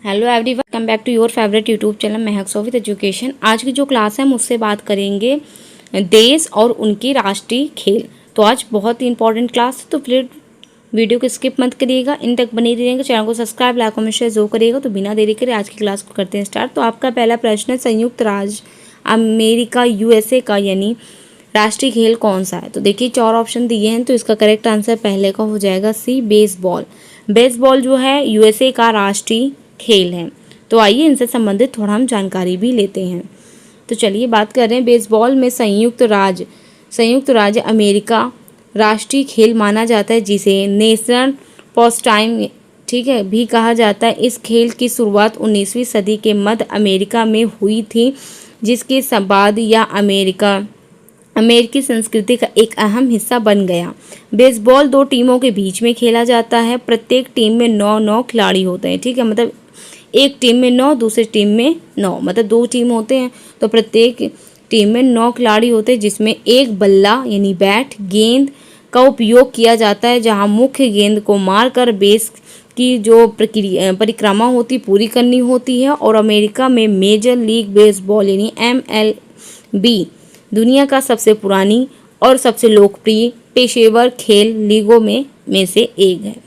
Hello everyone, welcome back to your favourite YouTube channel Mahak so with education. आज की जो class है हम उससे बात करेंगे देश और उनके राष्ट्रीय खेल। तो आज बहुत ही इंपॉर्टेंट क्लास है, तो फिर वीडियो को स्किप मत करिएगा, इन तक बने रहिएगा। चैनल को सब्सक्राइब, लाइक, कमेंट, शेयर जरूर करिएगा। तो बिना देरी करे आज की क्लास को करते हैं स्टार्ट। तो आपका पहला प्रश्न है, संयुक्त राज्य अमेरिका यूएसए का यानी राष्ट्रीय खेल कौन सा है? तो देखिए 4 ऑप्शन दिए हैं, तो इसका करेक्ट आंसर पहले का हो जाएगा सी, बेसबॉल। बेसबॉल जो है यूएसए का राष्ट्रीय खेल है। तो आइए इनसे संबंधित थोड़ा हम जानकारी भी लेते हैं। तो चलिए बात कर रहे हैं बेसबॉल में संयुक्त राज्य अमेरिका राष्ट्रीय खेल माना जाता है, जिसे नेशनल पास्टाइम ठीक है भी कहा जाता है। इस खेल की शुरुआत 19वीं सदी के मध्य अमेरिका में हुई थी, जिसके बाद यह अमेरिकी संस्कृति का एक अहम हिस्सा बन गया। बेसबॉल 2 टीमों के बीच में खेला जाता है। प्रत्येक टीम में 9 खिलाड़ी होते हैं, ठीक है। मतलब एक टीम में 9, दूसरी टीम में 9, मतलब 2 टीम होते हैं, तो प्रत्येक टीम में 9 खिलाड़ी होते हैं, जिसमें एक बल्ला यानी बैट गेंद का उपयोग किया जाता है, जहां मुख्य गेंद को मारकर बेस की जो परिक्रमा होती पूरी करनी होती है। और अमेरिका में मेजर लीग बेसबॉल यानी MLB दुनिया का सबसे पुरानी और सबसे लोकप्रिय पेशेवर खेल लीगों में से एक है।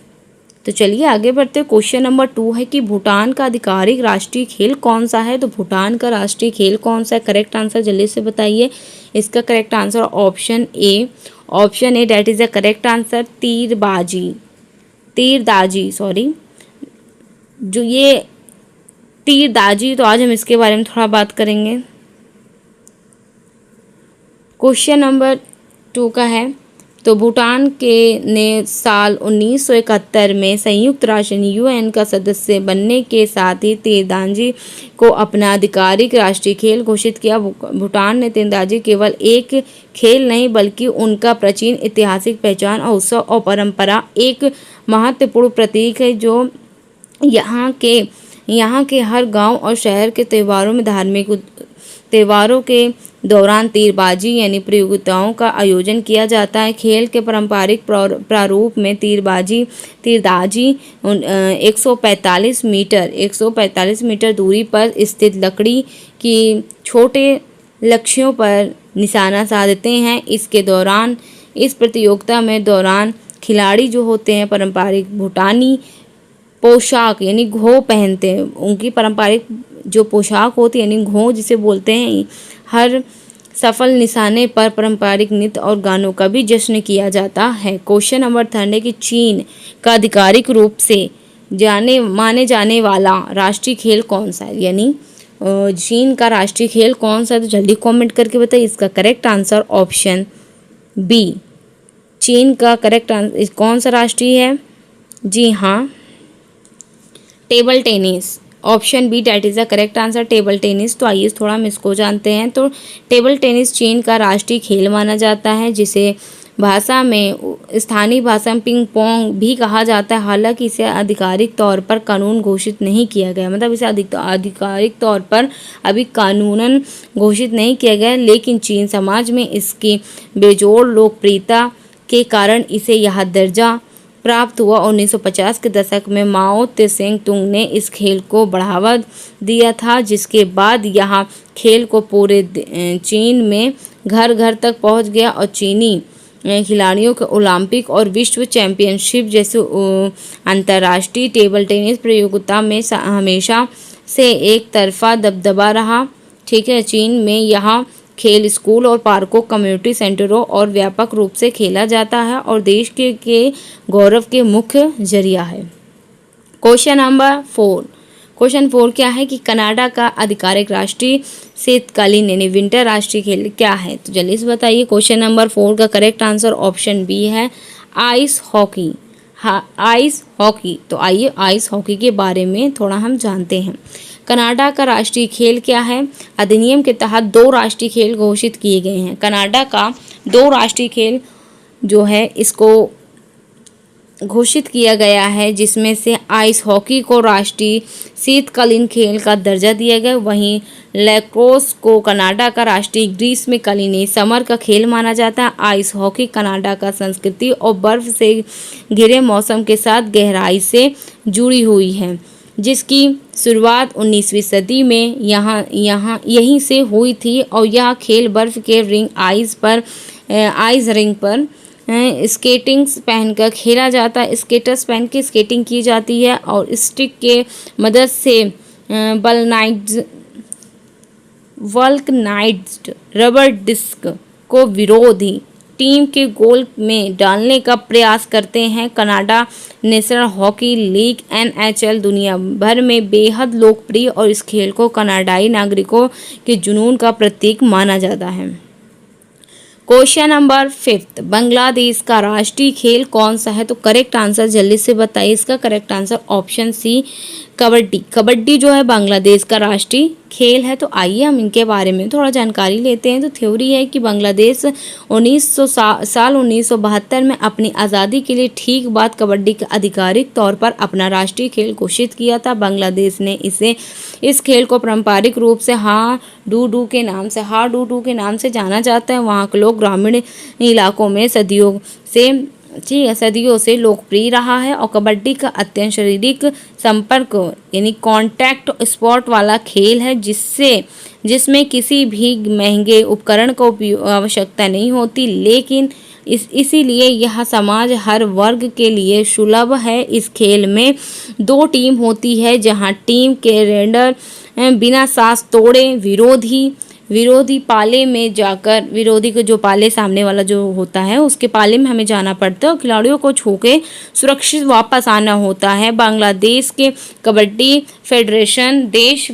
तो चलिए आगे बढ़ते हैं। क्वेश्चन नंबर 2 है कि भूटान का आधिकारिक राष्ट्रीय खेल कौन सा है? तो भूटान का राष्ट्रीय खेल कौन सा है? करेक्ट आंसर जल्दी से बताइए। इसका correct answer option A that is the correct answer, तीरदाजी सॉरी जो ये तीरदाजी। तो आज हम इसके बारे में थोड़ा बात करेंगे। क्वेश्चन नंबर 2 का है, तो भूटान ने साल 1971 में संयुक्त राष्ट्र UN का सदस्य बनने के साथ ही तीरंदाजी को अपना आधिकारिक राष्ट्रीय खेल घोषित किया। भूटान ने तीरंदाजी केवल एक खेल नहीं बल्कि उनका प्राचीन ऐतिहासिक पहचान और उत्सव और परंपरा एक महत्वपूर्ण प्रतीक है, जो यहाँ के हर गांव और शहर के त्योहारों में धार्मिक त्योहारों के दौरान तीरबाजी यानी प्रतियोगिताओं का आयोजन किया जाता है। खेल के पारंपरिक प्रारूप में तीरदाजी 145 मीटर दूरी पर स्थित लकड़ी की छोटे लक्ष्यों पर निशाना साधते हैं। इस प्रतियोगिता में दौरान खिलाड़ी जो होते हैं पारंपरिक भूटानी पोशाक यानी घो पहनते हैं। उनकी पारंपरिक जो पोशाक होती है यानी घो जिसे बोलते हैं। हर सफल निशाने पर पारंपरिक नृत्य और गानों का भी जश्न किया जाता है। क्वेश्चन नंबर 3 है कि चीन का आधिकारिक रूप से माने जाने वाला राष्ट्रीय खेल कौन सा है? यानी चीन का राष्ट्रीय खेल कौन सा है? तो जल्दी कमेंट करके बताइए। इसका करेक्ट आंसर ऑप्शन बी, चीन का करेक्ट आंसर कौन सा राष्ट्रीय है? जी हाँ, table tennis. Option B that is the correct answer, table tennis. तो आइए थोड़ा हम इसको जानते हैं। तो टेबल टेनिस चीन का राष्ट्रीय खेल माना जाता है, जिसे स्थानीय भाषा में पिंग पोंग भी कहा जाता है। हालांकि इसे आधिकारिक तौर पर कानून घोषित नहीं किया गया, मतलब इसे आधिकारिक तौर पर अभी कानूनन घोषित नहीं किया गया, लेकिन चीन समाज में इसकी बेजोड़ लोकप्रियता के कारण इसे यह दर्जा प्राप्त हुआ। 1950 के दशक में माओ त्से तुंग ने इस खेल को बढ़ावा दिया था, जिसके बाद यह खेल को पूरे चीन में घर घर तक पहुंच गया और चीनी खिलाड़ियों के ओलंपिक और विश्व चैंपियनशिप जैसे अंतर्राष्ट्रीय टेबल टेनिस प्रतियोगिता में हमेशा से एक तरफा दबदबा रहा, ठीक है। चीन में यह खेल स्कूल और पार्कों, कम्युनिटी सेंटरों और व्यापक रूप से खेला जाता है और देश के गौरव के मुख्य जरिया है। क्वेश्चन नंबर 4 क्या है कि कनाडा का आधिकारिक राष्ट्रीय शीतकालीन यानी विंटर राष्ट्रीय खेल क्या है? तो जल्दी से बताइए। क्वेश्चन नंबर 4 का करेक्ट आंसर ऑप्शन बी है, आइस हॉकी। Ice hockey. तो आइए आइस हॉकी के बारे में थोड़ा हम जानते हैं। कनाडा का राष्ट्रीय खेल क्या है? अधिनियम के तहत 2 राष्ट्रीय खेल घोषित किए गए हैं। कनाडा का 2 राष्ट्रीय खेल जो है इसको घोषित किया गया है, जिसमें से आइस हॉकी को राष्ट्रीय शीतकालीन खेल का दर्जा दिया गया। वहीं लैक्रोस को कनाडा का राष्ट्रीय ग्रीष्मकालीन समर का खेल माना जाता है। आइस हॉकी कनाडा का संस्कृति और बर्फ से घिरे मौसम के साथ गहराई से जुड़ी हुई है। जिसकी शुरुआत 19वीं सदी में यहीं से हुई थी और यह खेल बर्फ़ के आइस रिंग पर स्केटिंग्स पहनकर खेला जाता है। स्केटर्स पहन के स्केटिंग की जाती है और स्टिक के मदद से वल्कनाइज्ड रबर डिस्क को विरोधी टीम के गोल में डालने का प्रयास करते हैं। Canada national hockey league NHL दुनिया भर में बेहद लोकप्रिय और इस खेल को कनाडाई नागरिकों के जुनून का प्रतीक माना जाता है। क्वेश्चन नंबर 5, बांग्लादेश का राष्ट्रीय खेल कौन सा है? तो करेक्ट आंसर जल्दी से बताइए। इसका correct answer option C kabaddi. Kabaddi जो है बांग्लादेश का राष्ट्रीय खेल है। तो आइए हम इनके बारे में थोड़ा जानकारी लेते हैं। तो थ्योरी है कि बांग्लादेश 1972 में अपनी आज़ादी के लिए ठीक बाद कबड्डी का आधिकारिक तौर पर अपना राष्ट्रीय खेल घोषित किया था। बांग्लादेश ने इस खेल को पारंपरिक रूप से हाडुडू के नाम से जाना जाता है। वहाँ के लोग ग्रामीण इलाकों में सदियों से लोकप्रिय रहा है और कबड्डी का अत्यंत शारीरिक संपर्क यानी कांटेक्ट स्पोर्ट वाला खेल है, जिसमें किसी भी महंगे उपकरण को आवश्यकता नहीं होती, लेकिन इसीलिए यह समाज हर वर्ग के लिए सुलभ है। इस खेल में 2 टीम होती है, जहां टीम के रेडर बिना सांस तोड़े विरोधी पाले में जाकर, विरोधी को जो पाले सामने वाला जो होता है उसके पाले में हमें जाना पड़ता है और खिलाड़ियों को छू के सुरक्षित वापस आना होता है। बांग्लादेश के कबड्डी फेडरेशन देश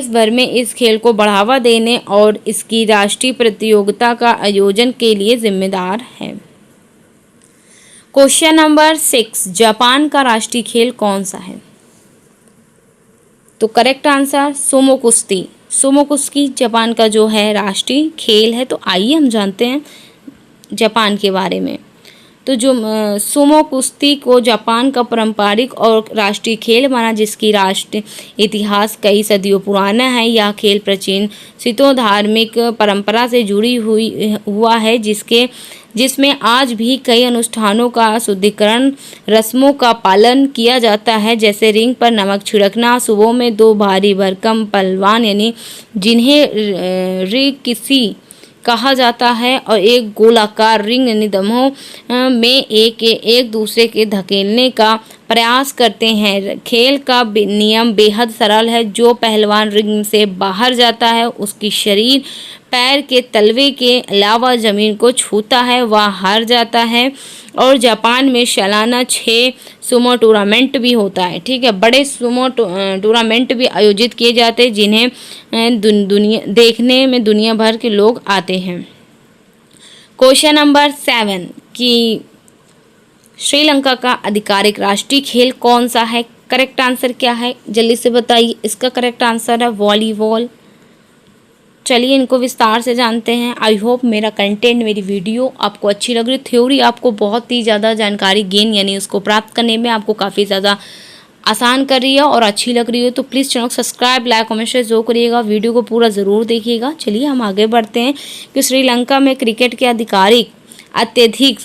भर में इस खेल को बढ़ावा देने और इसकी राष्ट्रीय प्रतियोगिता का आयोजन के लिए जिम्मेदार है। क्वेश्चन नंबर 6, जापान का राष्ट्रीय खेल कौन सा है? तो करेक्ट आंसर सुमो कुश्ती जापान का जो है राष्ट्रीय खेल है। तो आइए हम जानते हैं जापान के बारे में। तो जो सुमो कुश्ती को जापान का पारंपरिक और राष्ट्रीय खेल माना, जिसकी राष्ट्रीय इतिहास कई सदियों पुराना है। यह खेल प्राचीन शितो धार्मिक परंपरा से जुड़ी हुआ है, जिसमें आज भी कई अनुष्ठानों का शुद्धिकरण रस्मों का पालन किया जाता है, जैसे रिंग पर नमक छिड़कना, सुबह में 2 भारी भरकम पहलवान यानी जिन्हें रिकिशी कहा जाता है और एक गोलाकार रिंग निदमों में एक दूसरे के धकेलने का प्रयास करते हैं। खेल का नियम बेहद सरल है। जो पहलवान रिंग से बाहर जाता है, उसकी शरीर पैर के तलवे के अलावा जमीन को छूता है, वह हार जाता है। और जापान में सालाना 6 सुमो टूर्नामेंट भी होता है। ठीक है, बड़े सुमो टूर्नामेंट भी आयोजित किए जाते हैं, जिन्हें देखने में दुनिया भर के लोग आते हैं। क्वेश्चन नंबर 7 कि श्रीलंका का आधिकारिक राष्ट्रीय खेल कौन सा है? करेक्ट आंसर क्या है जल्दी से बताइए। इसका करेक्ट आंसर है वॉलीबॉल। चलिए इनको विस्तार से जानते हैं। आई होप मेरा कंटेंट, मेरी वीडियो आपको अच्छी लग रही, थ्योरी आपको बहुत ही ज़्यादा जानकारी गेन यानी उसको प्राप्त करने में आपको काफ़ी ज़्यादा आसान कर रही है और अच्छी लग रही है, तो प्लीज़ चैनल को सब्सक्राइब, लाइक, कमेंट, शेयर जरूर करिएगा। वीडियो को पूरा ज़रूर देखिएगा। चलिए हम आगे बढ़ते हैं कि श्रीलंका में क्रिकेट के अत्यधिक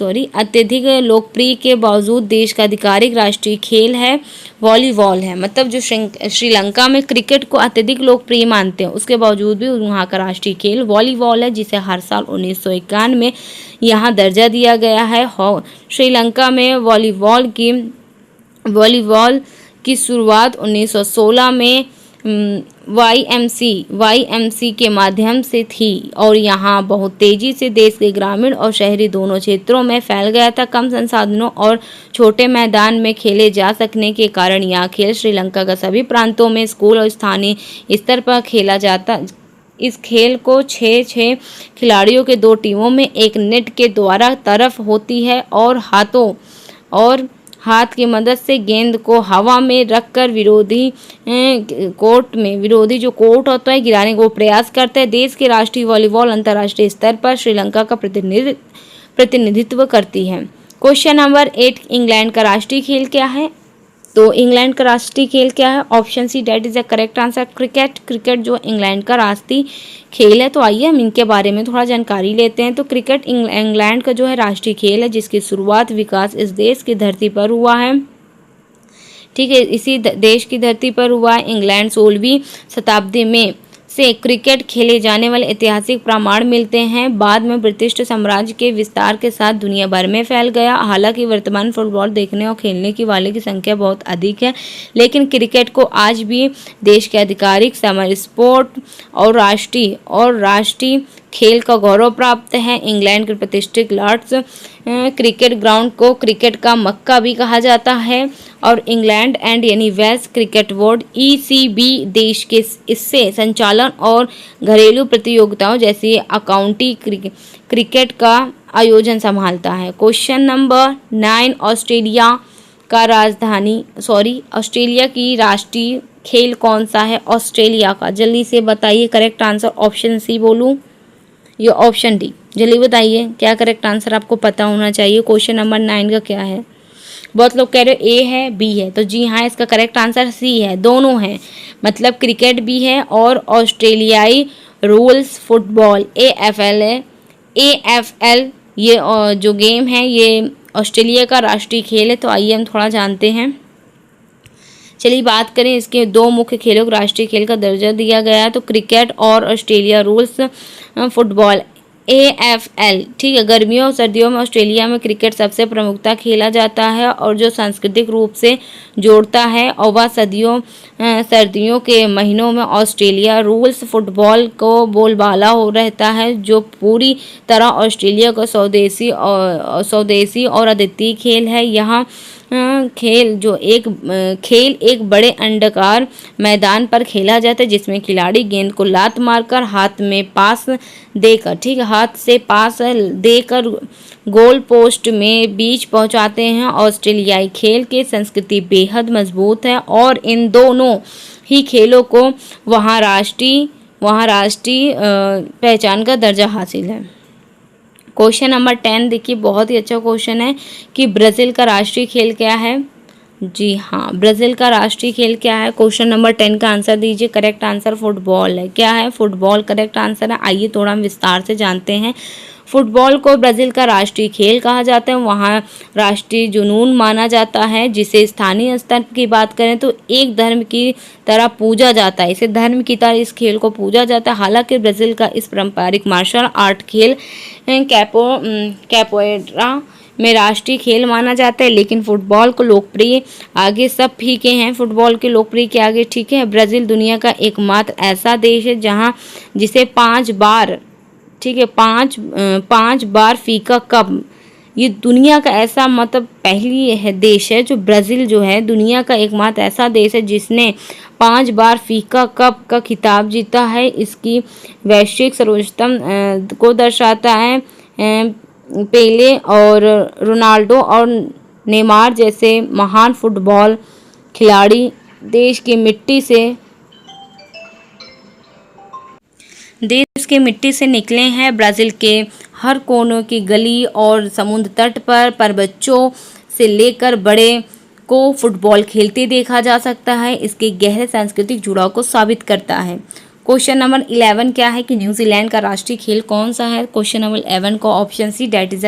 लोकप्रिय के बावजूद देश का आधिकारिक राष्ट्रीय खेल है वॉलीबॉल है। मतलब जो श्रीलंका में क्रिकेट को अत्यधिक लोकप्रिय मानते हैं, उसके बावजूद भी वहाँ का राष्ट्रीय खेल वॉलीबॉल है, जिसे हर साल 1951 में यहाँ दर्जा दिया गया है। श्रीलंका में वॉलीबॉल की शुरुआत 1916 में YMC के माध्यम से थी और यहाँ बहुत तेज़ी से देश के ग्रामीण और शहरी दोनों क्षेत्रों में फैल गया था। कम संसाधनों और छोटे मैदान में खेले जा सकने के कारण यह खेल श्रीलंका का सभी प्रांतों में स्कूल और स्थानीय स्तर पर खेला जाता। इस खेल को 6 खिलाड़ियों के 2 टीमों में एक नेट के द्वारा तरफ होती है और हाथ की मदद से गेंद को हवा में रखकर विरोधी जो कोर्ट होता है गिराने को प्रयास करते हैं। देश के राष्ट्रीय वॉलीबॉल अंतर्राष्ट्रीय स्तर पर श्रीलंका का प्रतिनिधित्व करती है। क्वेश्चन नंबर 8, इंग्लैंड का राष्ट्रीय खेल क्या है? तो इंग्लैंड का राष्ट्रीय खेल क्या है? Option C that is the correct answer. Cricket जो इंग्लैंड का राष्ट्रीय खेल है। तो आइए हम इनके बारे में थोड़ा जानकारी लेते हैं। तो क्रिकेट इंग्लैंड का जो है राष्ट्रीय खेल है, जिसकी शुरुआत विकास इस देश की धरती पर हुआ है। ठीक है, इसी देश की धरती पर हुआ। इंग्लैंड 16वीं शताब्दी में से क्रिकेट खेले जाने वाले ऐतिहासिक प्रमाण मिलते हैं। बाद में ब्रिटिश साम्राज्य के विस्तार के साथ दुनिया भर में फैल गया। हालांकि वर्तमान फुटबॉल देखने और खेलने की वाले की संख्या बहुत अधिक है, लेकिन क्रिकेट को आज भी देश के आधिकारिक समर स्पोर्ट और राष्ट्रीय खेल का गौरव प्राप्त है। इंग्लैंड के प्रतिष्ठित लॉर्ड्स क्रिकेट ग्राउंड को क्रिकेट का मक्का भी कहा जाता है और इंग्लैंड एंड यानी वेल्स क्रिकेट बोर्ड ECB देश के इससे संचालन और घरेलू प्रतियोगिताओं जैसे काउंटी क्रिकेट का आयोजन संभालता है। क्वेश्चन नंबर 9, ऑस्ट्रेलिया की राष्ट्रीय खेल कौन सा है? ऑस्ट्रेलिया का, जल्दी से बताइए करेक्ट आंसर। ऑप्शन सी बोलूं या ऑप्शन डी? जल्दी बताइए क्या करेक्ट आंसर आपको पता होना चाहिए। क्वेश्चन नंबर 9 का क्या है? बहुत लोग कह रहे हो ए है बी है, तो जी हाँ, इसका करेक्ट आंसर सी है, दोनों हैं। मतलब क्रिकेट भी है और ऑस्ट्रेलियाई रूल्स फुटबॉल AFL है। AFL ये जो गेम है ये ऑस्ट्रेलिया का राष्ट्रीय खेल है। तो आइए हम थोड़ा जानते हैं। चलिए बात करें, इसके दो मुख्य खेलों को राष्ट्रीय खेल का दर्जा दिया गया है, तो क्रिकेट और ऑस्ट्रेलिया रूल्स फुटबॉल AFL। ठीक है, गर्मियों और सर्दियों में ऑस्ट्रेलिया में क्रिकेट सबसे प्रमुखता खेला जाता है और जो सांस्कृतिक रूप से जोड़ता है, और वह सर्दियों के महीनों में ऑस्ट्रेलिया रूल्स फुटबॉल को बोलबाला हो रहता है, जो पूरी तरह ऑस्ट्रेलिया का स्वदेशी और अद्वितीय खेल है। यहाँ खेल एक बड़े अंडाकार मैदान पर खेला जाता है, जिसमें खिलाड़ी गेंद को लात मारकर हाथ से पास देकर गोल पोस्ट में बीच पहुंचाते हैं। ऑस्ट्रेलियाई खेल की संस्कृति बेहद मजबूत है और इन दोनों ही खेलों को वहां राष्ट्रीय पहचान का दर्जा हासिल है। क्वेश्चन नंबर 10 देखिए, बहुत ही अच्छा क्वेश्चन है कि ब्राज़ील का राष्ट्रीय खेल क्या है? जी हाँ, ब्राज़ील का राष्ट्रीय खेल क्या है? क्वेश्चन नंबर 10 का आंसर दीजिए। करेक्ट आंसर फुटबॉल है। क्या है? फुटबॉल करेक्ट आंसर है। आइए थोड़ा हम विस्तार से जानते हैं। फुटबॉल को ब्राज़ील का राष्ट्रीय खेल कहा जाता है। वहाँ राष्ट्रीय जुनून माना जाता है, जिसे स्थानीय स्तर की बात करें तो एक धर्म की तरह पूजा जाता है। इसे धर्म की तरह इस खेल को पूजा जाता है। हालांकि ब्राज़ील का इस पारंपरिक मार्शल आर्ट खेल कैपोएरा में राष्ट्रीय खेल माना जाता है, लेकिन फुटबॉल को लोकप्रिय आगे सब फीके हैं फुटबॉल के लोकप्रिय के आगे। ठीक है, ब्राज़ील दुनिया का एकमात्र ऐसा देश है जहाँ जिसे 5 बार फीका कप, ये दुनिया का ऐसा मतलब पहली है देश है जो ब्राज़ील जो है दुनिया का एकमात्र ऐसा देश है जिसने 5 बार फीका कप का खिताब जीता है। इसकी वैश्विक सर्वोच्चता को दर्शाता है। पेले और रोनाल्डो और नेमार जैसे महान फुटबॉल खिलाड़ी देश की मिट्टी से निकले हैं। ब्राज़ील के हर कोनों की गली और समुद्र तट पर बच्चों से लेकर बड़े को फुटबॉल खेलते देखा जा सकता है। इसके गहरे सांस्कृतिक जुड़ाव को साबित करता है। क्वेश्चन नंबर 11 क्या है कि न्यूजीलैंड का राष्ट्रीय खेल कौन सा है? क्वेश्चन नंबर 11 का ऑप्शन सी, डेट इज